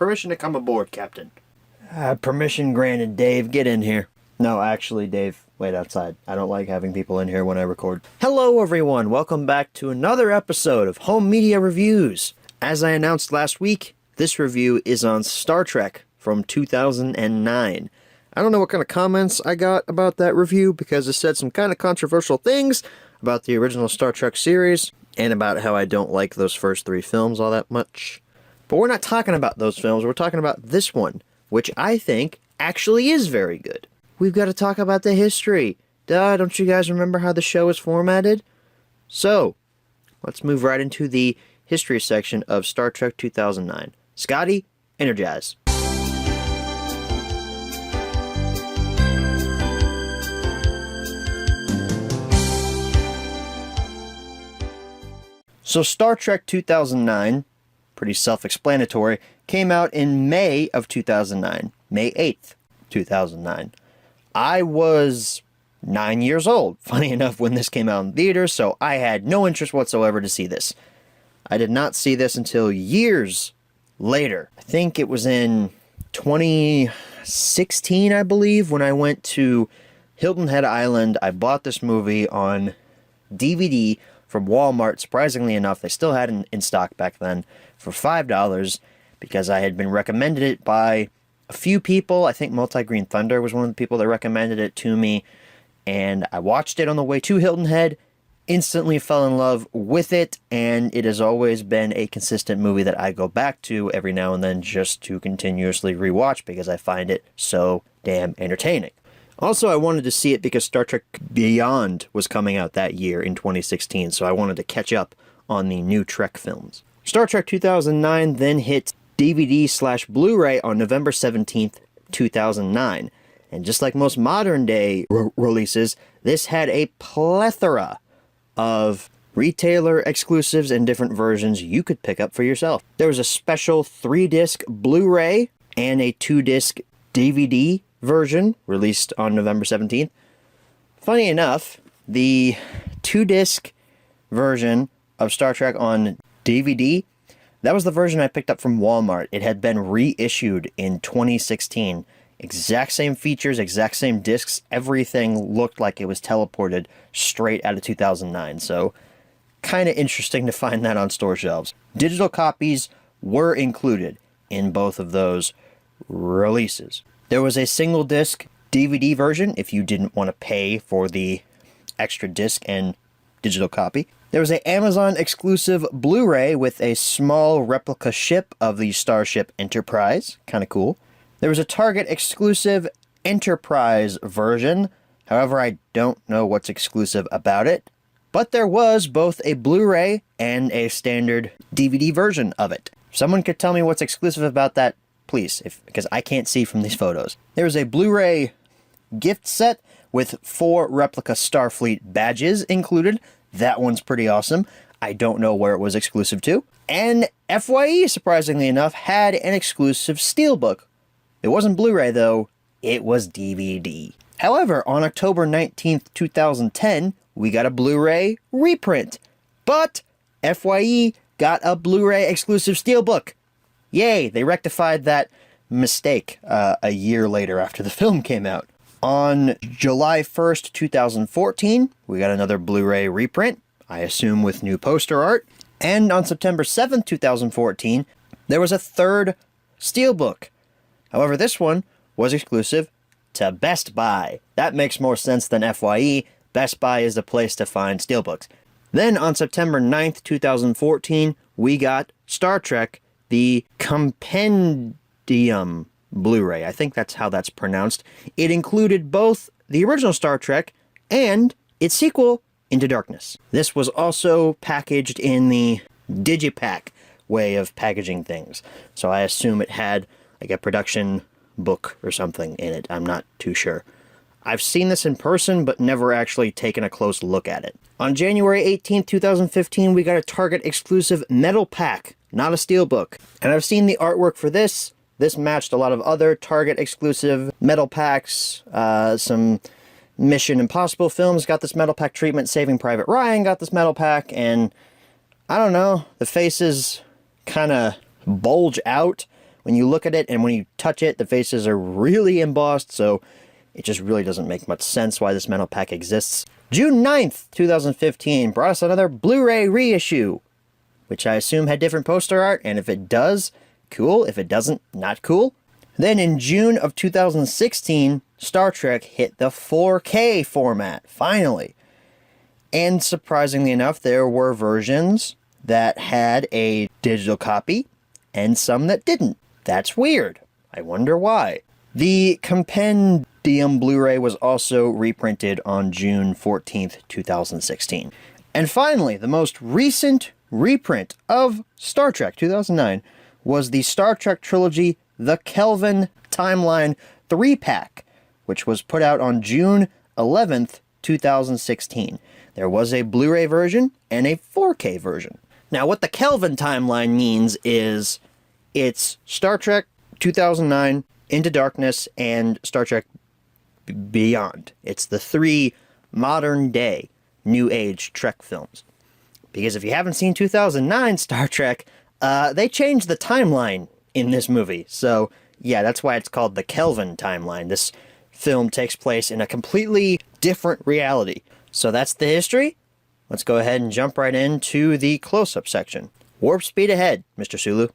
permission to come aboard, Captain. Permission granted, Dave. Get in here. No, actually, Dave, wait outside. I don't like having people in here when I record. Hello, everyone. Welcome back to another episode of Home Media Reviews. As I announced last week, this review is on Star Trek from 2009. I don't know what kind of comments I got about that review because it said some kind of controversial things about the original Star Trek series and about how I don't like those first three films all that much. But we're not talking about those films. We're talking about this one, which I think actually is very good. We've got to talk about the history. Duh, don't you guys remember how the show is formatted? So, let's move right into the history section of Star Trek 2009. Scotty, energize. So Star Trek 2009, pretty self-explanatory, came out in May of 2009, May 8th, 2009. I was 9 years old, funny enough, when this came out in theaters, so I had no interest whatsoever to see this. I did not see this until years later. I think it was in 2016, I believe, when I went to Hilton Head Island. I bought this movie on DVD from Walmart. Surprisingly enough, they still had it in stock back then for $5 because I had been recommended it by a few people. I think Multi-Green Thunder was one of the people that recommended it to me, and I watched it on the way to Hilton Head, instantly fell in love with it, and it has always been a consistent movie that I go back to every now and then just to continuously rewatch because I find it so damn entertaining. Also, I wanted to see it because Star Trek Beyond was coming out that year in 2016, so I wanted to catch up on the new Trek films. Star Trek 2009 then hit DVD/Blu-ray on November 17th, 2009. And just like most modern day releases, this had a plethora of retailer exclusives and different versions you could pick up for yourself. There was a special 3-disc Blu-ray and a 2-disc DVD version released on November 17th. Funny enough, the 2-disc version of Star Trek on DVD, that was the version I picked up from Walmart. It had been reissued in 2016. Exact same features, exact same discs, everything looked like it was teleported straight out of 2009. So, kind of interesting to find that on store shelves. Digital copies were included in both of those releases. There was a single disc DVD version if you didn't want to pay for the extra disc and digital copy. There was an Amazon exclusive Blu-ray with a small replica ship of the Starship Enterprise. Kind of cool. There was a Target exclusive Enterprise version. However, I don't know what's exclusive about it. But there was both a Blu-ray and a standard DVD version of it. If someone could tell me what's exclusive about that, please, because I can't see from these photos. There was a Blu-ray gift set with 4 replica Starfleet badges included. That one's pretty awesome. I don't know where it was exclusive to. And FYE, surprisingly enough, had an exclusive steelbook. It wasn't Blu-ray, though. It was DVD. However, on October 19th, 2010, we got a Blu-ray reprint. But FYE got a Blu-ray exclusive steelbook. Yay, they rectified that mistake a year later after the film came out. On July 1st, 2014, we got another Blu-ray reprint, I assume with new poster art. And on September 7th, 2014, there was a third steelbook. However, this one was exclusive to Best Buy. That makes more sense than FYE. Best Buy is the place to find steelbooks. Then on September 9th, 2014, we got Star Trek, the Compendium Blu-ray. I think that's how that's pronounced. It included both the original Star Trek and its sequel, Into Darkness. This was also packaged in the Digipack way of packaging things. So I assume it had like a production book or something in it. I'm not too sure. I've seen this in person, but never actually taken a close look at it. On January 18th, 2015, we got a Target exclusive metal pack, not a steelbook. And I've seen the artwork for this. This matched a lot of other Target exclusive metal packs. Some Mission Impossible films got this metal pack treatment. Saving Private Ryan got this metal pack. And I don't know, the faces kind of bulge out, when you look at it and when you touch it, the faces are really embossed, so it just really doesn't make much sense why this metal pack exists. June 9th, 2015 brought us another Blu-ray reissue, which I assume had different poster art, and if it does, cool. If it doesn't, not cool. Then in June of 2016, Star Trek hit the 4K format, finally. And surprisingly enough, there were versions that had a digital copy and some that didn't. That's weird. I wonder why. The Compendium Blu-ray was also reprinted on June 14th, 2016. And finally, the most recent reprint of Star Trek 2009 was the Star Trek trilogy The Kelvin Timeline 3-pack, which was put out on June 11th, 2016. There was a Blu-ray version and a 4K version. Now, what the Kelvin timeline means is it's Star Trek 2009, Into Darkness, and Star Trek Beyond. It's the 3 modern-day, New Age Trek films. Because if you haven't seen 2009 Star Trek, they changed the timeline in this movie. So, yeah, that's why it's called the Kelvin timeline. This film takes place in a completely different reality. So that's the history. Let's go ahead and jump right into the close-up section. Warp speed ahead, Mr. Sulu.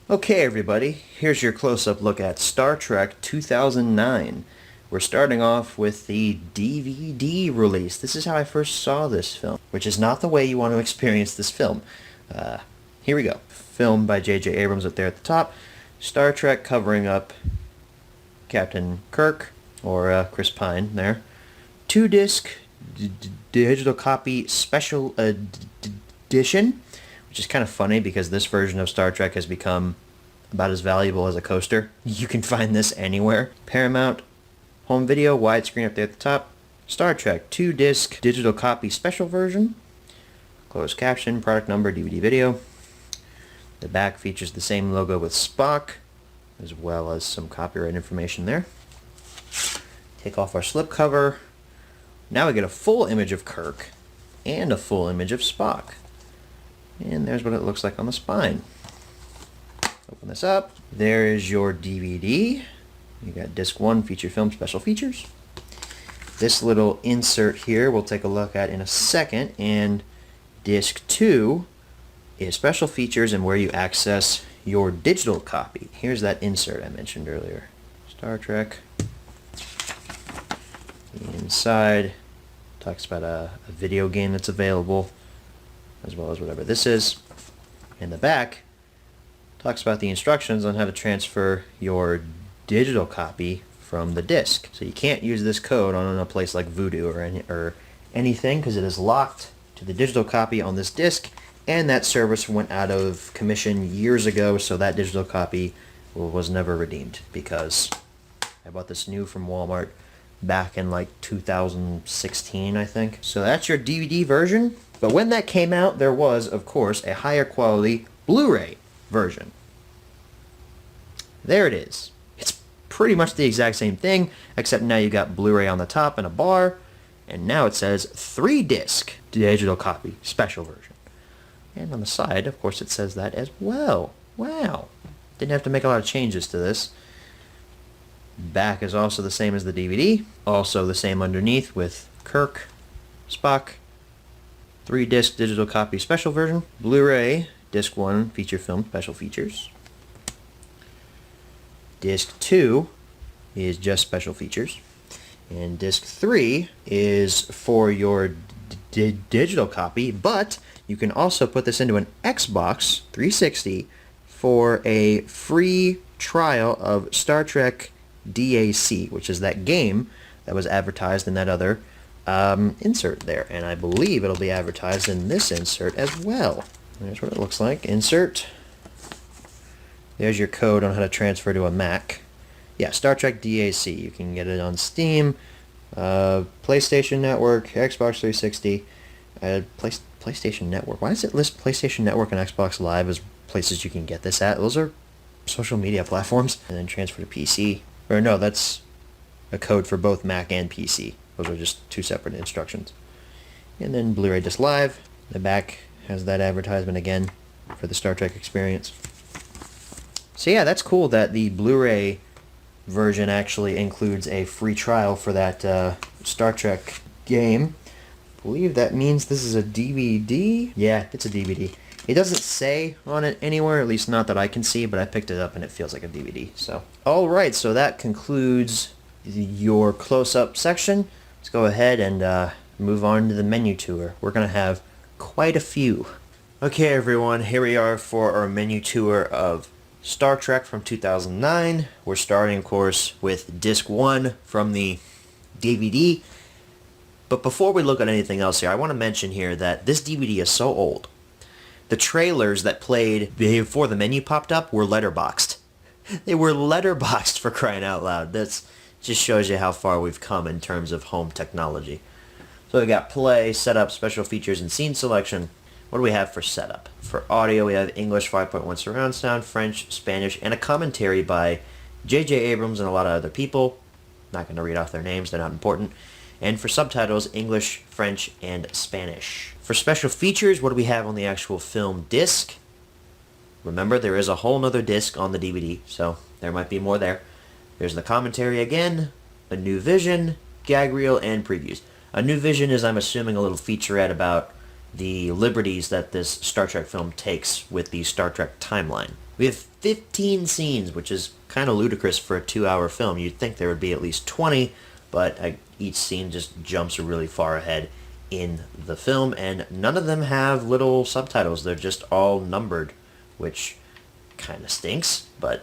Okay, everybody, here's your close-up look at Star Trek 2009. We're starting off with the DVD release. This is how I first saw this film, which is not the way you want to experience this film. Here we go. Filmed by J.J. Abrams up there at the top. Star Trek covering up Captain Kirk, or Chris Pine there. 2-disc digital copy special edition, which is kind of funny because this version of Star Trek has become about as valuable as a coaster. You can find this anywhere. Paramount home video, widescreen up there at the top. Star Trek 2-disc digital copy special version. Closed caption, product number, DVD video. The back features the same logo with Spock, as well as some copyright information there. Take off our slipcover. Now we get a full image of Kirk and a full image of Spock. And there's what it looks like on the spine. Open this up. There is your DVD. You got disc 1, feature film, special features. This little insert here we'll take a look at in a second. And disc 2 is special features and where you access your digital copy. Here's that insert I mentioned earlier. Star Trek. Inside talks about a video game that's available, as well as whatever this is. In the back talks about the instructions on how to transfer your digital copy from the disc. So you can't use this code on a place like Voodoo or anything because it is locked to the digital copy on this disc, and that service went out of commission years ago, so that digital copy was never redeemed because I bought this new from Walmart back in like 2016, I think. So that's your DVD version. But when that came out, there was, of course, a higher quality Blu-ray version. There it is. It's pretty much the exact same thing, except now you got Blu-ray on the top and a bar, and now it says 3-disc digital copy, special version. And on the side, of course, it says that as well. Wow. Didn't have to make a lot of changes to this. Back is also the same as the DVD. Also the same underneath with Kirk, Spock, 3-disc digital copy special version. Blu-ray, disc 1, feature film, special features. Disc 2 is just special features. And disc 3 is for your digital copy, but you can also put this into an Xbox 360 for a free trial of Star Trek DAC, which is that game that was advertised in that other insert there. And I believe it'll be advertised in this insert as well. There's what it looks like. Insert. There's your code on how to transfer to a Mac. Yeah, Star Trek DAC. You can get it on Steam, PlayStation Network, Xbox 360, PlayStation Network. Why does it list PlayStation Network and Xbox Live as places you can get this at? Those are social media platforms. And then transfer to PC. Or no, that's a code for both Mac and PC. Those are just two separate instructions. And then Blu-ray Disc Live. The back has that advertisement again for the Star Trek experience. So yeah, that's cool that the Blu-ray version actually includes a free trial for that Star Trek game. I believe that means this is a DVD. Yeah, it's a DVD. It doesn't say on it anywhere, at least not that I can see, but I picked it up and it feels like a DVD. So, all right, so that concludes your close-up section. Let's go ahead and move on to the menu tour. We're going to have quite a few. Okay, everyone, here we are for our menu tour of Star Trek from 2009. We're starting, of course, with Disc 1 from the DVD. But before we look at anything else here, I want to mention here that this DVD is so old. The trailers that played before the menu popped up were letterboxed. They were letterboxed, for crying out loud. That just shows you how far we've come in terms of home technology. So we got play, setup, special features, and scene selection. What do we have for setup? For audio, we have English 5.1 surround sound, French, Spanish, and a commentary by J.J. Abrams and a lot of other people. Not going to read off their names, they're not important. And for subtitles, English, French, and Spanish. For special features, what do we have on the actual film disc? Remember, there is a whole nother disc on the DVD, so there might be more there. There's the commentary again, a new vision, gag reel, and previews. A new vision is, I'm assuming, a little featurette about the liberties that this Star Trek film takes with the Star Trek timeline. We have 15 scenes, which is kind of ludicrous for a 2-hour film. You'd think there would be at least 20, but each scene just jumps really far ahead in the film, and none of them have little subtitles. They're just all numbered, which kind of stinks, but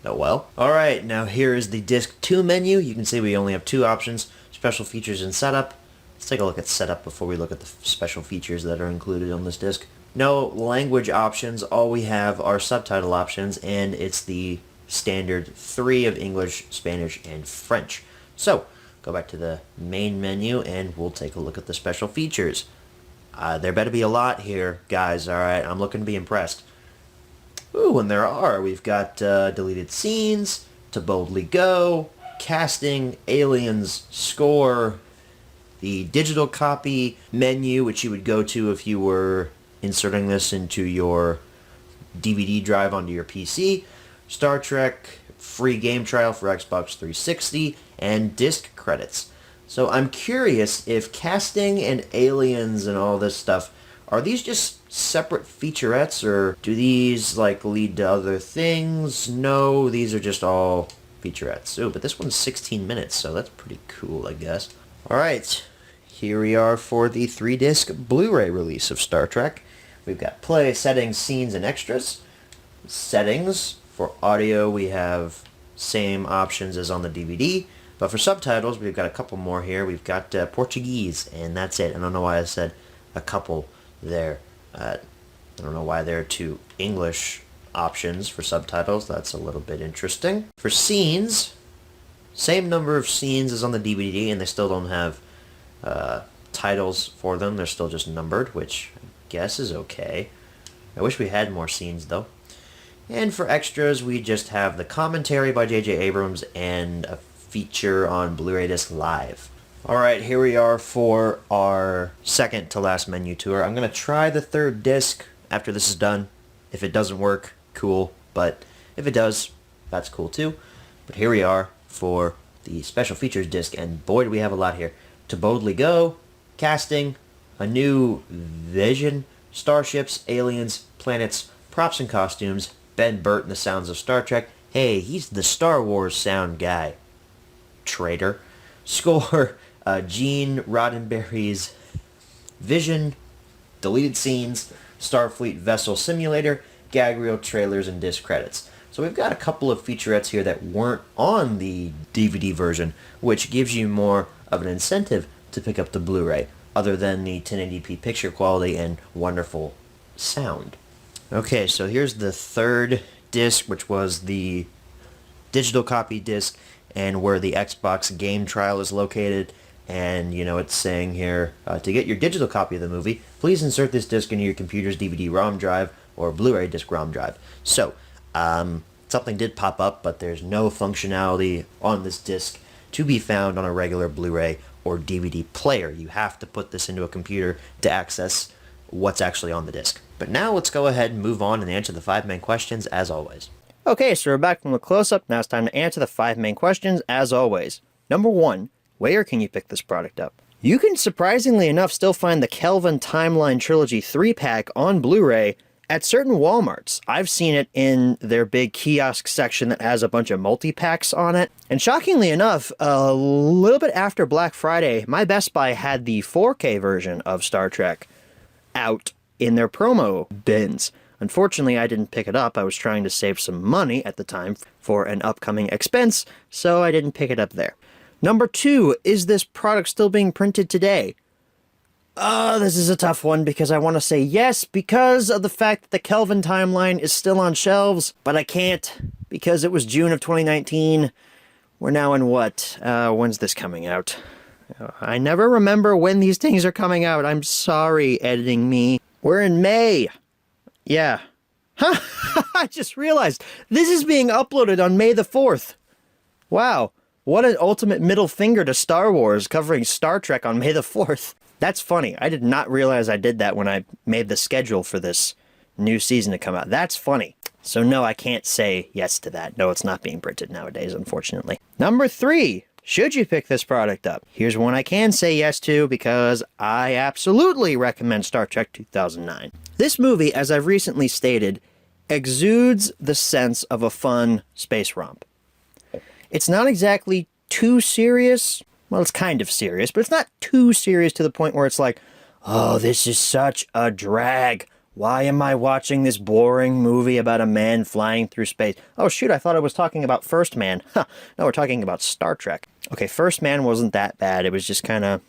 oh well. Alright, now here is the Disc 2 menu. You can see we only have two options, special features and setup. Let's take a look at setup before we look at the special features that are included on this disc. No language options, all we have are subtitle options, and it's the standard 3 of English, Spanish, and French. So, go back to the main menu and we'll take a look at the special features. There better be a lot here, guys, alright? I'm looking to be impressed. Ooh, and there are. We've got deleted scenes, To Boldly Go, casting, aliens, score, the digital copy menu, which you would go to if you were inserting this into your DVD drive onto your PC, Star Trek, free game trial for Xbox 360, and disc credits. So I'm curious if casting and aliens and all this stuff, are these just separate featurettes, or do these like lead to other things? No, these are just all featurettes. Oh, but this one's 16 minutes, so that's pretty cool, I guess. Alright, here we are for the 3-disc Blu-ray release of Star Trek. We've got play, settings, scenes, and extras. Settings, for audio we have same options as on the DVD, but for subtitles we've got a couple more here. We've got Portuguese, and that's it. I don't know why I said a couple there. I don't know why there are two English options for subtitles. That's a little bit interesting. For scenes, same number of scenes as on the DVD, and they still don't have titles for them. They're still just numbered, which I guess is okay. I wish we had more scenes, though. And for extras, we just have the commentary by J.J. Abrams and a feature on Blu-ray Disc Live. Alright, here we are for our second to last menu tour. I'm going to try the third disc after this is done. If it doesn't work, cool. But if it does, that's cool too. But here we are for the special features disc, and boy do we have a lot here. To Boldly Go, casting, a new vision, starships, aliens, planets, props and costumes, Ben Burt and the sounds of Star Trek. Hey, he's the Star Wars sound guy. Traitor. Score, Gene Roddenberry's Vision, deleted scenes, Starfleet Vessel Simulator, gag reel, trailers, and disc credits. So we've got a couple of featurettes here that weren't on the DVD version, which gives you more of an incentive to pick up the Blu-ray, other than the 1080p picture quality and wonderful sound. Okay, so here's the third disc, which was the digital copy disc, and where the Xbox game trial is located. And, you know, it's saying here, to get your digital copy of the movie, please insert this disc into your computer's DVD-ROM drive or Blu-ray disc-ROM drive. So, something did pop up, but there's no functionality on this disc to be found on a regular Blu-ray or DVD player. You have to put this into a computer to access what's actually on the disc. But now let's go ahead and move on and answer the 5 main questions as always. Okay, so we're back from the close-up. Now it's time to answer the 5 main questions as always. Number 1, where can you pick this product up? You can surprisingly enough still find the Kelvin Timeline Trilogy 3-pack on Blu-ray at certain Walmarts. I've seen it in their big kiosk section that has a bunch of multi-packs on it. And shockingly enough, a little bit after Black Friday, my Best Buy had the 4K version of Star Trek out in their promo bins. Unfortunately, I didn't pick it up. I was trying to save some money at the time for an upcoming expense, so I didn't pick it up there. Number 2, is this product still being printed today? This is a tough one because I want to say yes because of the fact that the Kelvin Timeline is still on shelves, but I can't because it was June of 2019. We're now in what? When's this coming out? I never remember when these things are coming out. I'm sorry, editing me. We're in May. Yeah. Huh? I just realized this is being uploaded on May the 4th. Wow. What an ultimate middle finger to Star Wars covering Star Trek on May the 4th. That's funny. I did not realize I did that when I made the schedule for this new season to come out. That's funny. So no, I can't say yes to that. No, it's not being printed nowadays, unfortunately. Number 3, should you pick this product up? Here's one I can say yes to because I absolutely recommend Star Trek 2009. This movie, as I've recently stated, exudes the sense of a fun space romp. It's not exactly too serious. Well, it's kind of serious, but it's not too serious to the point where it's like, oh, this is such a drag. Why am I watching this boring movie about a man flying through space? Oh, shoot, I thought I was talking about First Man. Huh, no, we're talking about Star Trek. Okay, First Man wasn't that bad. It was just kind of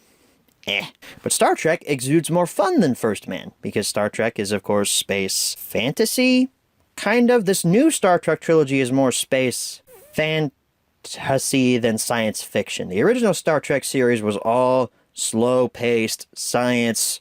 eh. But Star Trek exudes more fun than First Man, because Star Trek is, of course, space fantasy, kind of. This new Star Trek trilogy is more space fantasy than science fiction. The original Star Trek series was all slow-paced science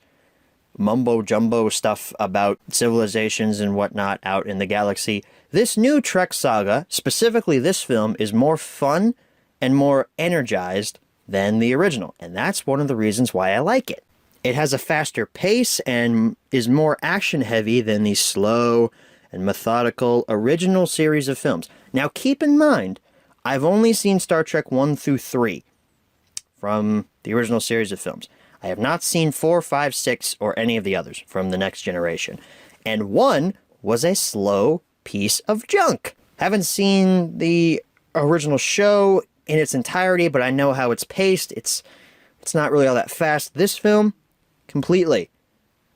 mumbo-jumbo stuff about civilizations and whatnot out in the galaxy. This new Trek saga, specifically this film, is more fun and more energized than the original, and that's one of the reasons why I like it. It has a faster pace and is more action-heavy than the slow and methodical original series of films. Now, keep in mind, I've only seen Star Trek 1 through 3 from the original series of films. I have not seen 4, 5, 6, or any of the others from the next generation. And 1 was a slow piece of junk. Haven't seen the original show in its entirety, but I know how it's paced. It's not really all that fast. This film completely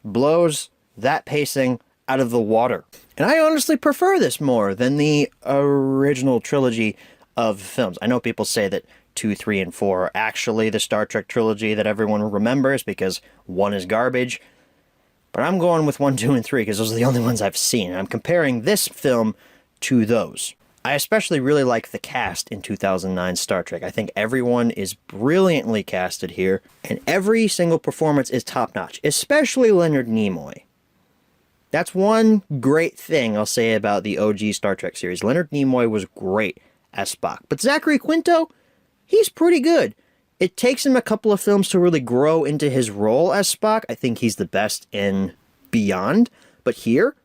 blows that pacing out of the water. And I honestly prefer this more than the original trilogy of films. I know people say that 2, 3, and 4 are actually the Star Trek trilogy that everyone remembers because 1 is garbage. But I'm going with 1, 2, and 3 because those are the only ones I've seen. I'm comparing this film to those. I especially really like the cast in 2009 Star Trek. I think everyone is brilliantly casted here, and every single performance is top-notch, especially Leonard Nimoy. That's one great thing I'll say about the OG Star Trek series. Leonard Nimoy was great as Spock. But Zachary Quinto, he's pretty good. It takes him a couple of films to really grow into his role as Spock. I think he's the best in Beyond. But here,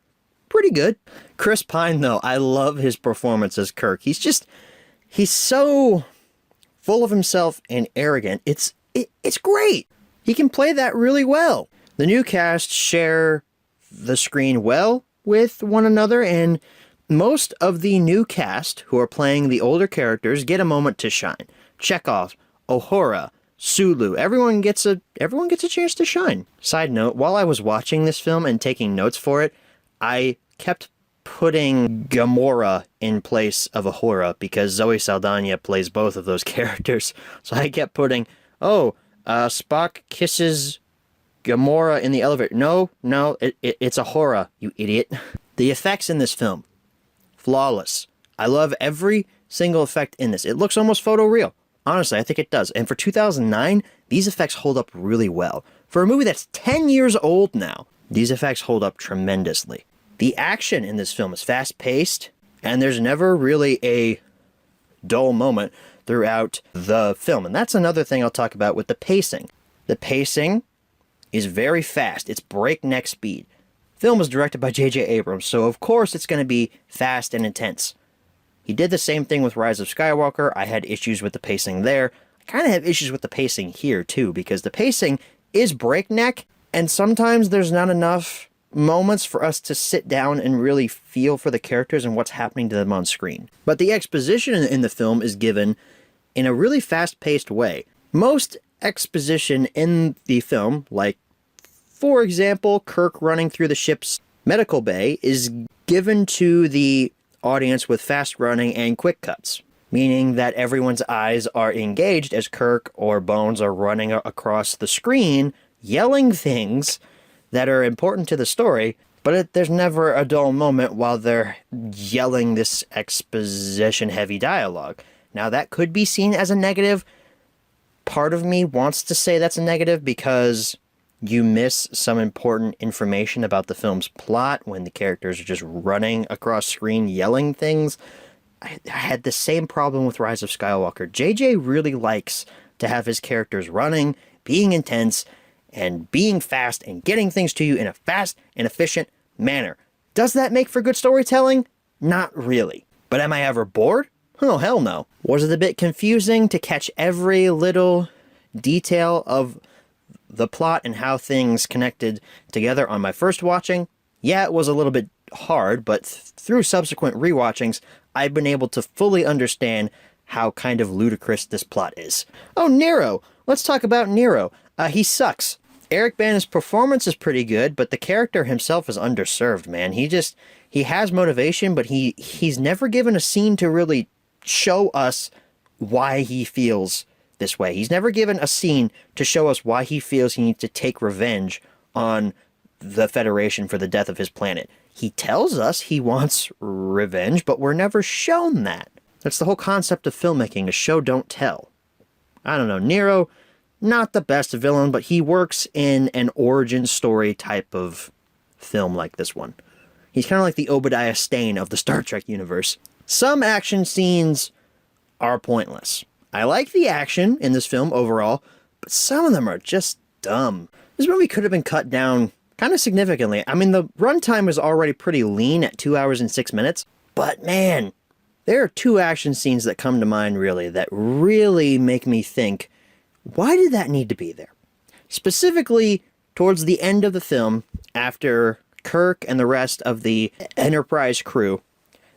pretty good. Chris Pine, though, I love his performance as Kirk. He's so full of himself and arrogant. It's great. He can play that really well. The new cast share the screen well with one another, and most of the new cast who are playing the older characters get a moment to shine. Chekhov, Uhura, Sulu, everyone gets a chance to shine. Side note, while I was watching this film and taking notes for it, I kept putting Gamora in place of Uhura because Zoe Saldana plays both of those characters. So I kept putting, Spock kisses Gamora in the elevator. No, it's Uhura, you idiot. The effects in this film, flawless. I love every single effect in this. It looks almost photoreal. Honestly, I think it does. And for 2009, these effects hold up really well. For a movie that's 10 years old now, these effects hold up tremendously. The action in this film is fast-paced, and there's never really a dull moment. throughout the film. And that's another thing I'll talk about with the pacing. The pacing is very fast. It's breakneck speed. Film was directed by J.J. Abrams, so of course it's going to be fast and intense. He did the same thing with Rise of Skywalker. I had issues with the pacing there. I kind of have issues with the pacing here too, because the pacing is breakneck, and sometimes there's not enough moments for us to sit down and really feel for the characters and what's happening to them on screen. But the exposition in the film is given in a really fast-paced way. Most exposition in the film, like, for example, Kirk running through the ship's medical bay, is given to the audience with fast running and quick cuts, meaning that everyone's eyes are engaged as Kirk or Bones are running across the screen, yelling things that are important to the story, but there's never a dull moment while they're yelling this exposition-heavy dialogue. Now, that could be seen as a negative. Part of me wants to say that's a negative because you miss some important information about the film's plot when the characters are just running across screen yelling things. I had the same problem with Rise of Skywalker. JJ really likes to have his characters running, being intense, and being fast and getting things to you in a fast and efficient manner. Does that make for good storytelling? Not really. But am I ever bored? Oh, hell no. Was it a bit confusing to catch every little detail of the plot and how things connected together on my first watching? Yeah, it was a little bit hard, but through subsequent rewatchings, I've been able to fully understand how kind of ludicrous this plot is. Oh, Nero! Let's talk about Nero. He sucks. Eric Bana's performance is pretty good, but the character himself is underserved, man. He has motivation, but he's never given a scene to really show us why he feels this way. He's never given a scene to show us why he feels he needs to take revenge on the Federation for the death of his planet. He tells us he wants revenge, but we're never shown that. That's the whole concept of filmmaking, a show don't tell. I don't know, Nero, not the best villain, but he works in an origin story type of film like this one. He's kind of like the Obadiah Stane of the Star Trek universe. Some action scenes are pointless. I like the action in this film overall, but some of them are just dumb. This movie could have been cut down kind of significantly. I mean, the runtime is already pretty lean at 2 hours and 6 minutes, but man, there are two action scenes that come to mind really that really make me think, why did that need to be there? Specifically, towards the end of the film, after Kirk and the rest of the Enterprise crew,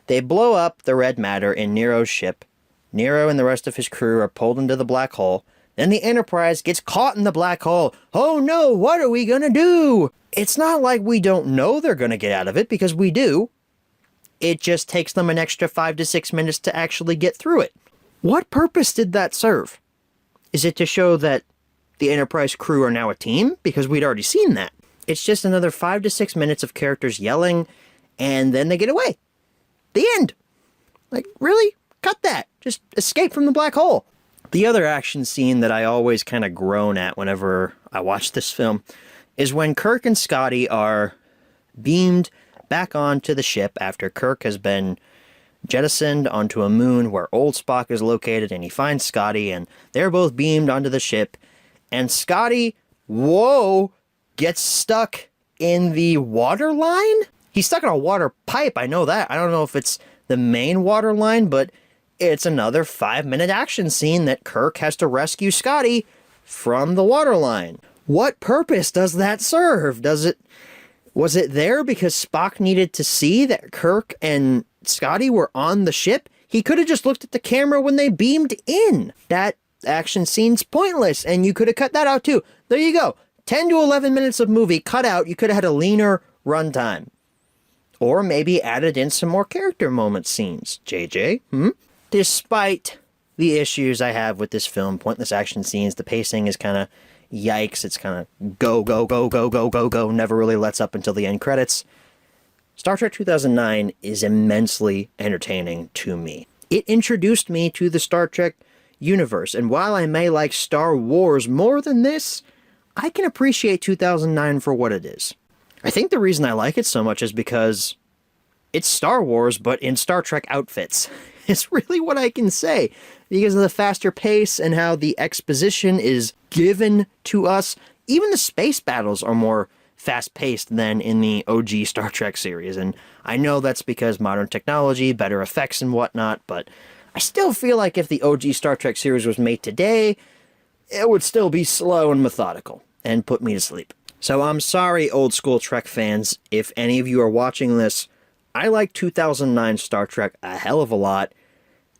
they blow up the red matter in Nero's ship. Nero and the rest of his crew are pulled into the black hole. Then the Enterprise gets caught in the black hole. Oh no, what are we gonna do? It's not like we don't know they're gonna get out of it, because we do. It just takes them an extra 5 to 6 minutes to actually get through it. What purpose did that serve? Is it to show that the Enterprise crew are now a team? Because we'd already seen that. It's just another 5 to 6 minutes of characters yelling, and then they get away. The end. Like, really? Cut that. Just escape from the black hole. The other action scene that I always kind of groan at whenever I watch this film is when Kirk and Scotty are beamed back onto the ship after Kirk has been jettisoned onto a moon where old Spock is located, and he finds Scotty, and they're both beamed onto the ship, and Scotty, whoa, gets stuck in the water line? He's stuck in a water pipe, I know that. I don't know if it's the main water line, but it's another 5-minute action scene that Kirk has to rescue Scotty from the water line. What purpose does that serve? Was it there because Spock needed to see that Kirk and Scotty were on the ship? He could have just looked at the camera when they beamed in. That action scene's pointless, and you could have cut that out too. There you go. 10 to 11 minutes of movie cut out. You could have had a leaner runtime. Or maybe added in some more character moment scenes. JJ, Despite the issues I have with this film, pointless action scenes, the pacing is kind of yikes. It's kind of go, go, go, go, go, go, go. Never really lets up until the end credits. Star Trek 2009 is immensely entertaining to me. It introduced me to the Star Trek universe, and while I may like Star Wars more than this, I can appreciate 2009 for what it is. I think the reason I like it so much is because it's Star Wars, but in Star Trek outfits. It's really what I can say. Because of the faster pace and how the exposition is given to us. Even the space battles are more fast-paced than in the OG Star Trek series. And I know that's because modern technology, better effects and whatnot, but I still feel like if the OG Star Trek series was made today, it would still be slow and methodical and put me to sleep. So I'm sorry, old school Trek fans, if any of you are watching this. I like 2009 Star Trek a hell of a lot,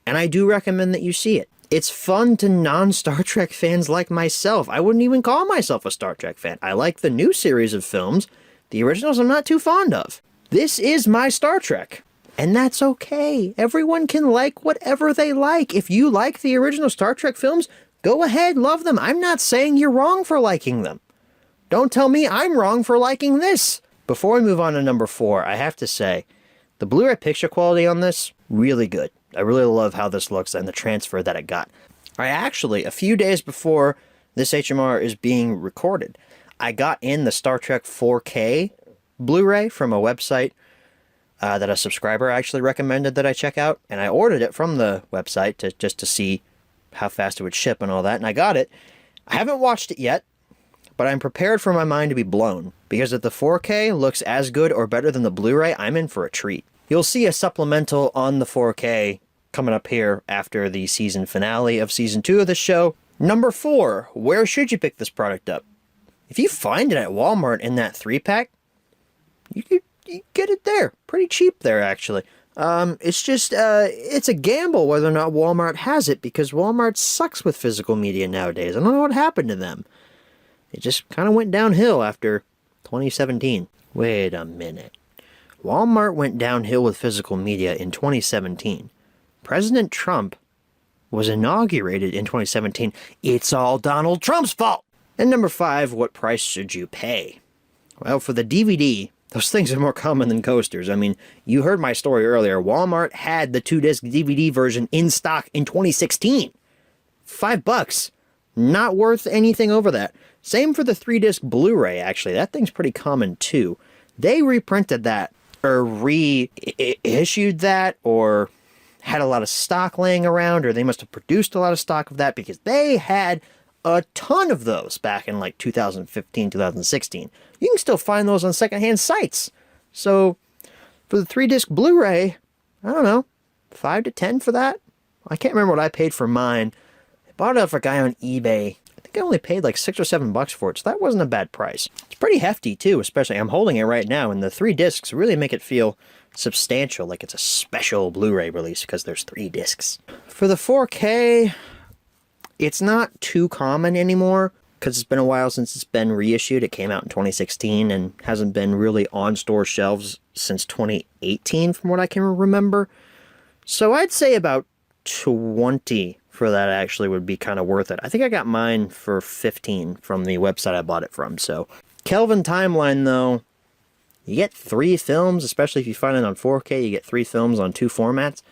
and I do recommend that you see it. It's fun to non-Star Trek fans like myself. I wouldn't even call myself a Star Trek fan. I like the new series of films. The originals I'm not too fond of. This is my Star Trek. And that's okay. Everyone can like whatever they like. If you like the original Star Trek films, go ahead, love them. I'm not saying you're wrong for liking them. Don't tell me I'm wrong for liking this. Before we move on to number 4, I have to say, the Blu-ray picture quality on this, really good. I really love how this looks and the transfer that it got. I actually, a few days before this HMR is being recorded, I got in the Star Trek 4K Blu-ray from a website that a subscriber actually recommended that I check out, and I ordered it from the website just to see how fast it would ship and all that, and I got it. I haven't watched it yet, but I'm prepared for my mind to be blown, because if the 4K looks as good or better than the Blu-ray, I'm in for a treat. You'll see a supplemental on the 4K coming up here after the season finale of Season 2 of the show. Number 4, where should you pick this product up? If you find it at Walmart in that 3-pack, you get it there. Pretty cheap there, actually. It's just, it's a gamble whether or not Walmart has it, because Walmart sucks with physical media nowadays. I don't know what happened to them. It just kind of went downhill after 2017. Wait a minute. Walmart went downhill with physical media in 2017. President Trump was inaugurated in 2017. It's all Donald Trump's fault! And number 5, what price should you pay? Well, for the DVD, those things are more common than coasters. I mean, you heard my story earlier. Walmart had the 2-disc DVD version in stock in 2016. $5. Not worth anything over that. Same for the 3-disc Blu-ray, actually. That thing's pretty common, too. They reprinted that, or reissued that, or had a lot of stock laying around, or they must have produced a lot of stock of that, because they had a ton of those back in like 2015, 2016. You can still find those on secondhand sites. So for the 3-disc Blu-ray, I don't know, 5 to 10 for that? I can't remember what I paid for mine. I bought it off a guy on eBay. I think I only paid like $6 or $7 for it, so that wasn't a bad price. It's pretty hefty too, especially I'm holding it right now, and the 3 discs really make it feel substantial, like it's a special Blu-ray release because there's 3 discs. For the 4K, it's not too common anymore because it's been a while since it's been reissued. It came out in 2016 and hasn't been really on store shelves since 2018 from what I can remember. So I'd say about 20 for that actually would be kind of worth it. I think I got mine for 15 from the website I bought it from. So Kelvin Timeline though, you get 3 films, especially if you find it on 4K, you get 3 films on 2 formats.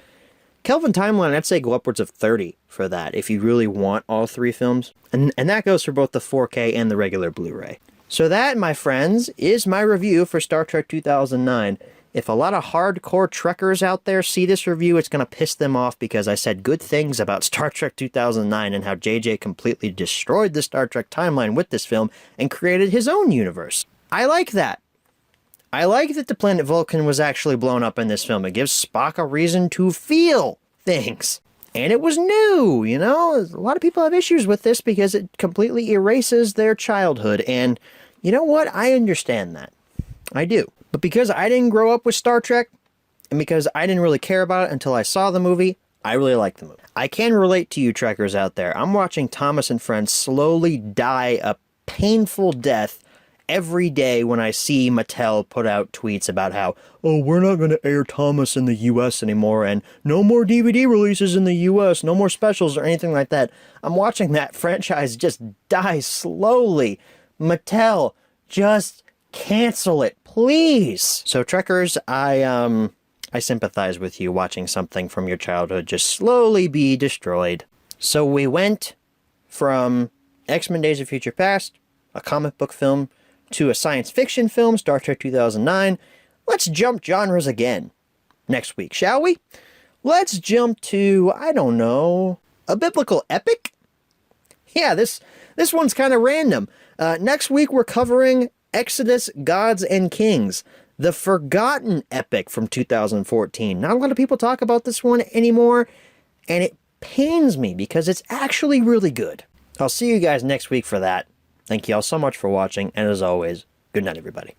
Kelvin Timeline, I'd say go upwards of 30 for that if you really want all 3 films. And that goes for both the 4K and the regular Blu-ray. So that, my friends, is my review for Star Trek 2009. If a lot of hardcore Trekkers out there see this review, it's going to piss them off because I said good things about Star Trek 2009 and how JJ completely destroyed the Star Trek timeline with this film and created his own universe. I like that. I like that the planet Vulcan was actually blown up in this film. It gives Spock a reason to feel things. And it was new, you know? A lot of people have issues with this because it completely erases their childhood. And you know what? I understand that. I do. But because I didn't grow up with Star Trek, and because I didn't really care about it until I saw the movie, I really like the movie. I can relate to you Trekkers out there. I'm watching Thomas and friends slowly die a painful death every day when I see Mattel put out tweets about how, oh, we're not going to air Thomas in the US anymore, and no more DVD releases in the US, no more specials or anything like that. I'm watching that franchise just die slowly. Mattel, just cancel it, please. So Trekkers, I sympathize with you watching something from your childhood just slowly be destroyed. So we went from X-Men Days of Future Past, a comic book film, to a science fiction film, Star Trek 2009. Let's jump genres again next week, shall we? let's jump to, I don't know, a biblical epic? Yeah, this one's kind of random. Next week we're covering Exodus, Gods and Kings, the forgotten epic from 2014. Not a lot of people talk about this one anymore, and it pains me because it's actually really good. I'll see you guys next week for that. Thank you all so much for watching, and as always, good night, everybody.